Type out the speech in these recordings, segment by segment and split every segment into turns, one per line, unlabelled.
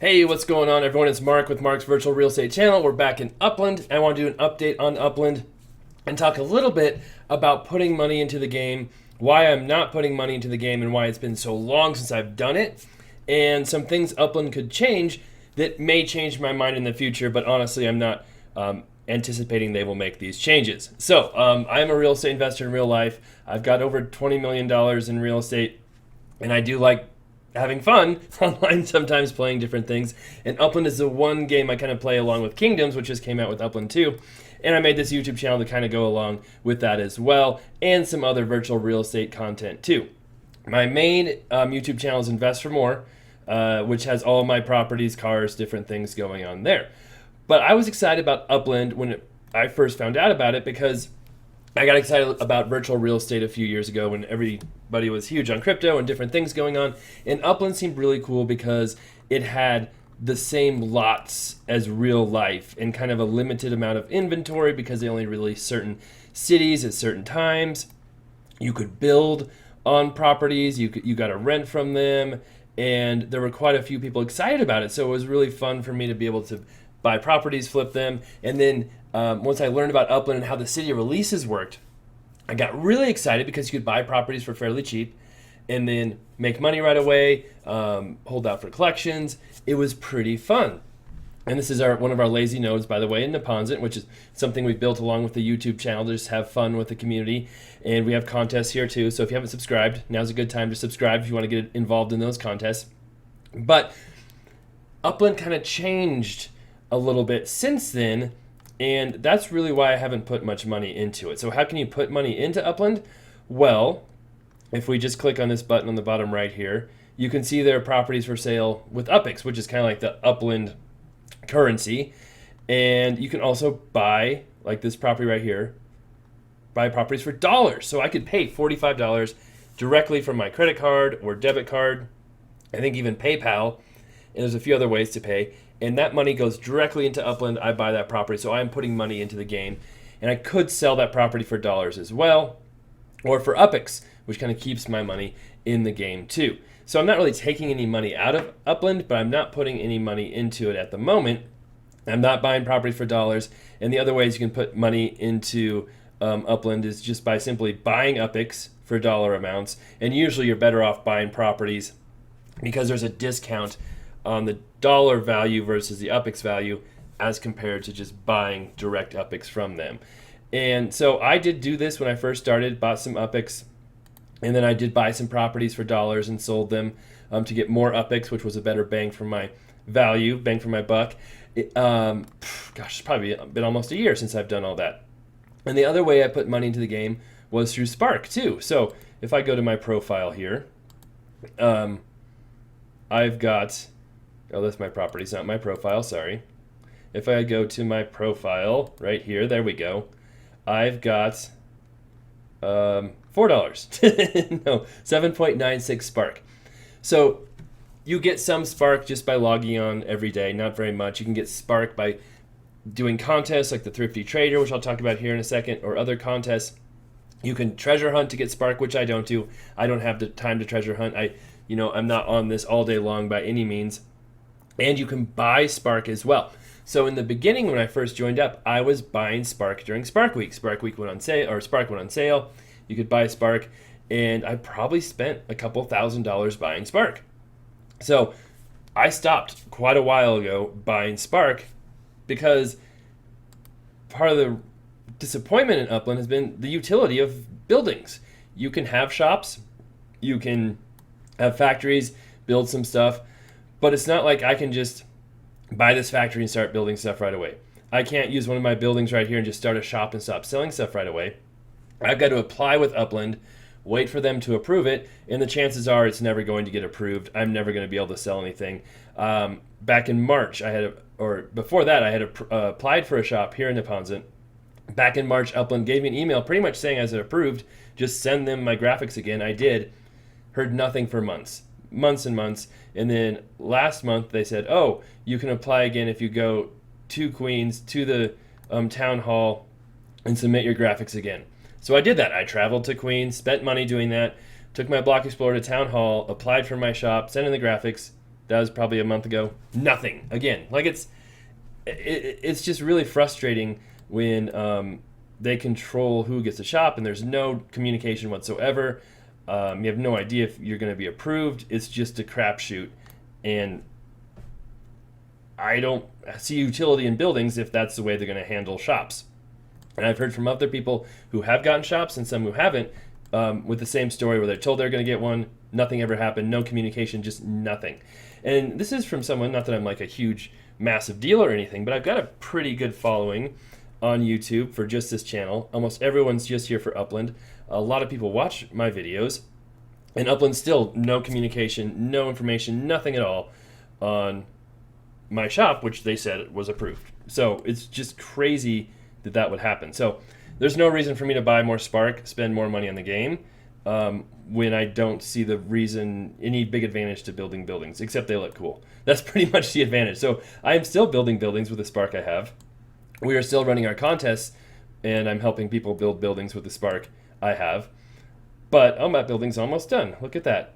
Hey, what's going on, everyone? It's Mark with Mark's Virtual Real Estate Channel. We're back in Upland. I want to do an update on Upland and talk a little bit about putting money into the game, why I'm not putting money into the game, and why it's been so long since I've done it, and some things Upland could change that may change my mind in the future, but honestly, I'm not anticipating they will make these changes. So, I am a real estate investor in real life. I've got over $20 million in real estate, and I do like having fun online sometimes playing different things. And Upland is the one game I kind of play along with Kingdoms, which just came out with Upland 2. And I made this YouTube channel to kind of go along with that as well, and some other virtual real estate content too. My main YouTube channel is Invest for More, which has all of my properties, cars, different things going on there. But I was excited about Upland when I first found out about it because I got excited about virtual real estate a few years ago when everybody was huge on crypto and different things going on. And Upland seemed really cool because it had the same lots as real life and kind of a limited amount of inventory because they only release certain cities at certain times. You could build on properties, you got to rent from them, and there were quite a few people excited about it. So it was really fun for me to be able to buy properties, flip them, and then once I learned about Upland and how the city releases worked, I got really excited because you could buy properties for fairly cheap and then make money right away, hold out for collections. It was pretty fun. And this is one of our lazy nodes, by the way, in Neponsit, which is something we've built along with the YouTube channel to just have fun with the community. And we have contests here too. So if you haven't subscribed, now's a good time to subscribe if you want to get involved in those contests. But Upland kind of changed a little bit since then, and that's really why I haven't put much money into it. So how can you put money into Upland? Well, if we just click on this button on the bottom right here, you can see there are properties for sale with UPX, which is kind of like the Upland currency. And you can also buy, like this property right here, buy properties for dollars. So I could pay $45 directly from my credit card or debit card, I think even PayPal, and there's a few other ways to pay. And that money goes directly into Upland. I buy that property, so I'm putting money into the game. And I could sell that property for dollars as well, or for UPX, which kind of keeps my money in the game too. So I'm not really taking any money out of Upland, but I'm not putting any money into it at the moment. I'm not buying properties for dollars. And the other ways you can put money into Upland is just by simply buying UPX for dollar amounts. And usually you're better off buying properties because there's a discount on the dollar value versus the UPX value as compared to just buying direct UPX from them. And so I did do this when I first started, bought some UPX, and then I did buy some properties for dollars and sold them to get more UPX, which was a better bang for my value, bang for my buck. It's probably been almost a year since I've done all that. And the other way I put money into the game was through Spark too. So if I go to my profile here, I've got, oh, that's my properties, not my profile, sorry. If I go to my profile right here, there we go. I've got $4. No, 7.96 Spark. So you get some Spark just by logging on every day, not very much. You can get Spark by doing contests like the Thrifty Trader, which I'll talk about here in a second, or other contests. You can treasure hunt to get Spark, which I don't do. I don't have the time to treasure hunt. I'm not on this all day long by any means. And you can buy Spark as well. So in the beginning, when I first joined up, I was buying Spark during Spark Week. Spark went on sale. You could buy Spark, and I probably spent a couple $1,000s buying Spark. So I stopped quite a while ago buying Spark because part of the disappointment in Upland has been the utility of buildings. You can have shops, you can have factories, build some stuff, but it's not like I can just buy this factory and start building stuff right away. I can't use one of my buildings right here and just start a shop and stop selling stuff right away. I've got to apply with Upland, wait for them to approve it, and the chances are it's never going to get approved. I'm never going to be able to sell anything. Back in March, before that, I had applied for a shop here in Neponsit. Back in March, Upland gave me an email pretty much saying as it approved, just send them my graphics again. I did. Heard nothing for months and months. And then last month they said, oh, you can apply again if you go to Queens, to the town hall, and submit your graphics again. So I did that. I traveled to Queens, spent money doing that, took my Block Explorer to town hall, applied for my shop, sent in the graphics, That was probably a month ago. Nothing. Again, like it's just really frustrating when they control who gets a shop and there's no communication whatsoever. You have no idea if you're going to be approved. It's just a crapshoot, and I don't see utility in buildings if that's the way they're going to handle shops. And I've heard from other people who have gotten shops and some who haven't, with the same story where they're told they're going to get one, nothing ever happened, no communication, just nothing. And this is from someone, not that I'm like a huge, massive deal or anything, but I've got a pretty good following on YouTube for just this channel. Almost everyone's just here for Upland. A lot of people watch my videos, and Upland still no communication, no information, nothing at all on my shop, which they said was approved. So it's just crazy that that would happen. So there's no reason for me to buy more Spark, spend more money on the game, when I don't see the reason, any big advantage to building buildings, except they look cool. That's pretty much the advantage. So I am still building buildings with the Spark I have. We are still running our contests, and I'm helping people build buildings with the Spark I have. But my building's almost done. Look at that.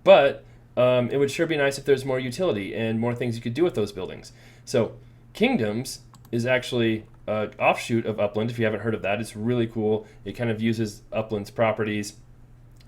But it would sure be nice if there's more utility and more things you could do with those buildings. So Kingdoms is actually an offshoot of Upland. If you haven't heard of that, it's really cool. It kind of uses Upland's properties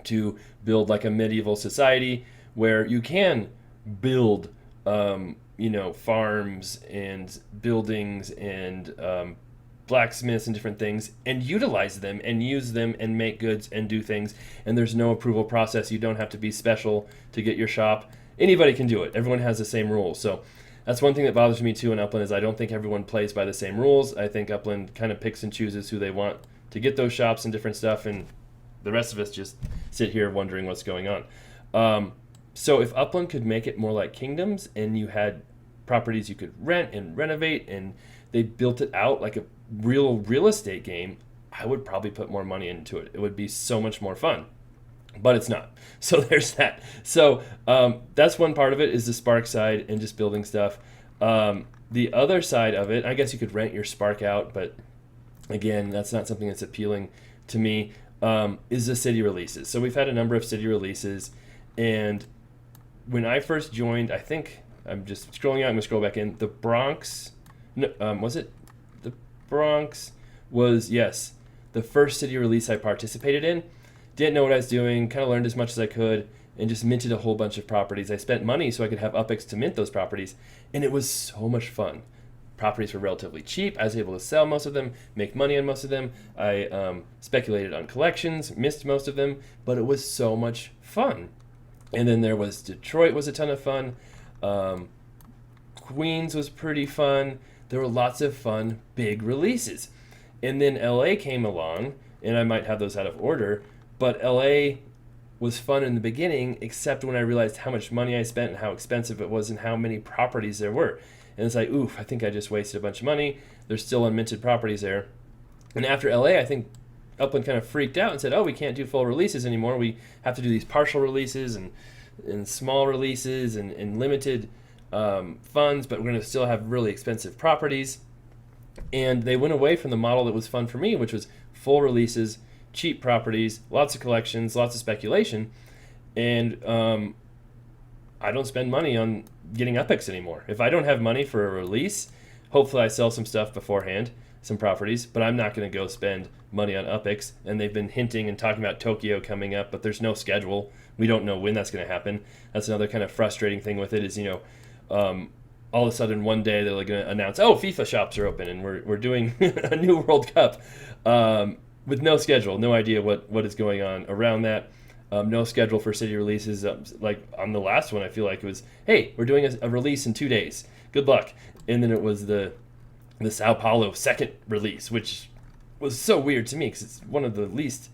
to build like a medieval society where you can build farms and buildings and blacksmiths and different things, and utilize them and use them and make goods and do things. And there's no approval process. You don't have to be special to get your shop. Anybody can do it. Everyone has the same rules. So that's one thing that bothers me too in Upland, is I don't think everyone plays by the same rules. I think Upland kind of picks and chooses who they want to get those shops and different stuff, and the rest of us just sit here wondering what's going on. So if Upland could make it more like Kingdoms, and you had properties you could rent and renovate, and they built it out like a real estate game, I would probably put more money into it. It would be so much more fun. But it's not. So there's that. So that's one part of it, is the Spark side and just building stuff. The other side of it, I guess you could rent your Spark out, but again, that's not something that's appealing to me, is the city releases. So we've had a number of city releases, and when I first joined, I think, I'm just scrolling out, I'm going to scroll back in, the Bronx, was it? The Bronx was, yes, the first city release I participated in. Didn't know what I was doing, kind of learned as much as I could, and just minted a whole bunch of properties. I spent money so I could have UPX to mint those properties, and it was so much fun. Properties were relatively cheap. I was able to sell most of them, make money on most of them. I speculated on collections, missed most of them, but it was so much fun. And then there was Detroit was a ton of fun. Queens was pretty fun. There were lots of fun big releases. And then LA came along, and I might have those out of order, but LA was fun in the beginning, except when I realized how much money I spent and how expensive it was and how many properties there were. And it's like, oof, I think I just wasted a bunch of money. There's still unminted properties there. And after LA, I think Upland kind of freaked out and said, oh, we can't do full releases anymore. We have to do these partial releases and small releases and limited funds, but we're going to still have really expensive properties. And they went away from the model that was fun for me, which was full releases, cheap properties, lots of collections, lots of speculation. And I don't spend money on getting UPX anymore. If I don't have money for a release, hopefully I sell some stuff beforehand, some properties, but I'm not going to go spend money on UPX. And they've been hinting and talking about Tokyo coming up, but there's no schedule. We don't know when that's going to happen. That's another kind of frustrating thing with it is, all of a sudden one day they're going to announce, oh, FIFA shops are open and we're doing a new World Cup with no schedule, no idea what is going on around that. No schedule for city releases. Like on the last one, I feel like it was, hey, we're doing a release in 2 days. Good luck. And then it was the Sao Paulo second release, which was so weird to me because it's one of the least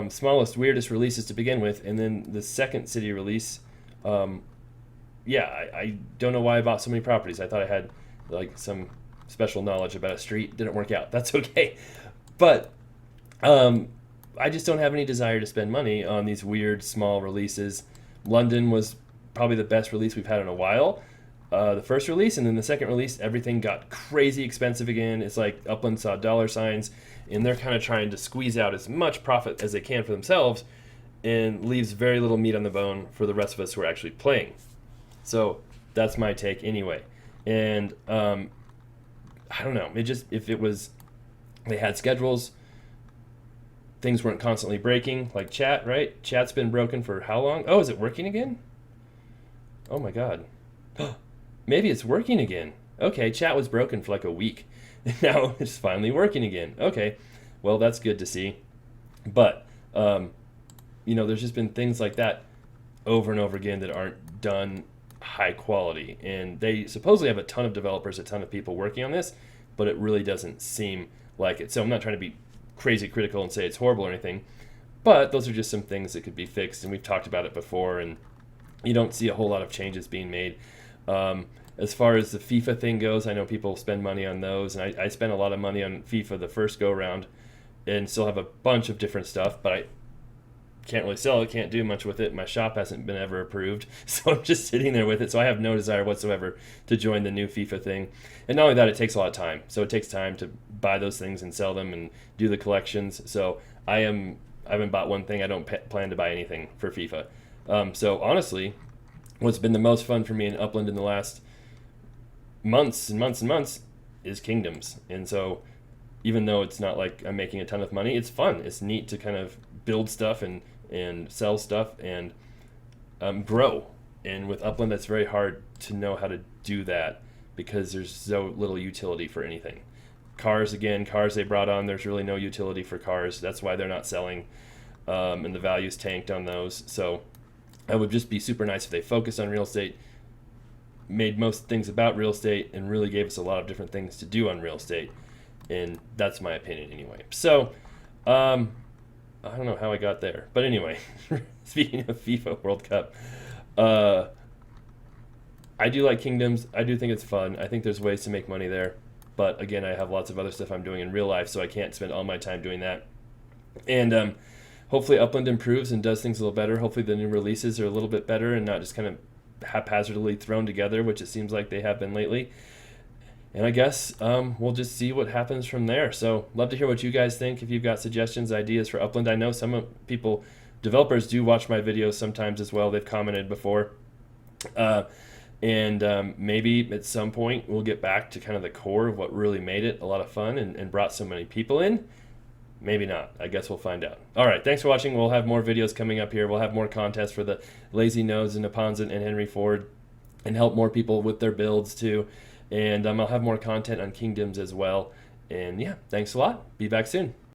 smallest, weirdest releases to begin with. And then the second city release, I don't know why I bought so many properties. I thought I had like some special knowledge about a street. Didn't work out. That's okay. But I just don't have any desire to spend money on these weird small releases. London was probably the best release we've had in a while. The first release, and then the second release, everything got crazy expensive again. It's like Upland saw dollar signs, and they're kind of trying to squeeze out as much profit as they can for themselves and leaves very little meat on the bone for the rest of us who are actually playing. So that's my take anyway. And I don't know. It just, if it was, they had schedules, things weren't constantly breaking, like chat, right? Chat's been broken for how long? Oh, is it working again? Oh my God. Maybe it's working again. Okay, chat was broken for like a week. Now it's finally working again. Okay, well, that's good to see. But, there's just been things like that over and over again that aren't done high quality. And they supposedly have a ton of developers, a ton of people working on this, but it really doesn't seem like it. So I'm not trying to be crazy critical and say it's horrible or anything, but those are just some things that could be fixed. And we've talked about it before, and you don't see a whole lot of changes being made. As far as the FIFA thing goes, I know people spend money on those, and I spent a lot of money on FIFA the first go around, and still have a bunch of different stuff, but I can't really sell it, can't do much with it. My shop hasn't been ever approved, so I'm just sitting there with it. So I have no desire whatsoever to join the new FIFA thing. And not only that, it takes a lot of time. So it takes time to buy those things and sell them and do the collections. So I haven't bought one thing. I don't plan to buy anything for FIFA. So honestly, what's been the most fun for me in Upland in the last months and months and months is Kingdoms. And so even though it's not like I'm making a ton of money, it's fun. It's neat to kind of build stuff and sell stuff and grow. And with Upland, that's very hard to know how to do that because there's so little utility for anything. Cars they brought on, there's really no utility for cars. That's why they're not selling, and the value's tanked on those. So it would just be super nice if they focused on real estate, made most things about real estate, and really gave us a lot of different things to do on real estate. And that's my opinion anyway. So, I don't know how I got there. But anyway, speaking of FIFA World Cup, I do like Kingdoms. I do think it's fun. I think there's ways to make money there. But again, I have lots of other stuff I'm doing in real life, so I can't spend all my time doing that. And hopefully Upland improves and does things a little better. Hopefully the new releases are a little bit better and not just kind of haphazardly thrown together, which it seems like they have been lately. And I guess we'll just see what happens from there. So love to hear what you guys think. If you've got suggestions, ideas for Upland. I know some people, developers do watch my videos sometimes as well. They've commented before. And maybe at some point we'll get back to kind of the core of what really made it a lot of fun and brought so many people in. Maybe not. I guess we'll find out. All right, thanks for watching. We'll have more videos coming up here. We'll have more contests for the Lazy Nose and Naponzin and Henry Ford and help more people with their builds too. And I'll have more content on Kingdoms as well. And yeah, thanks a lot. Be back soon.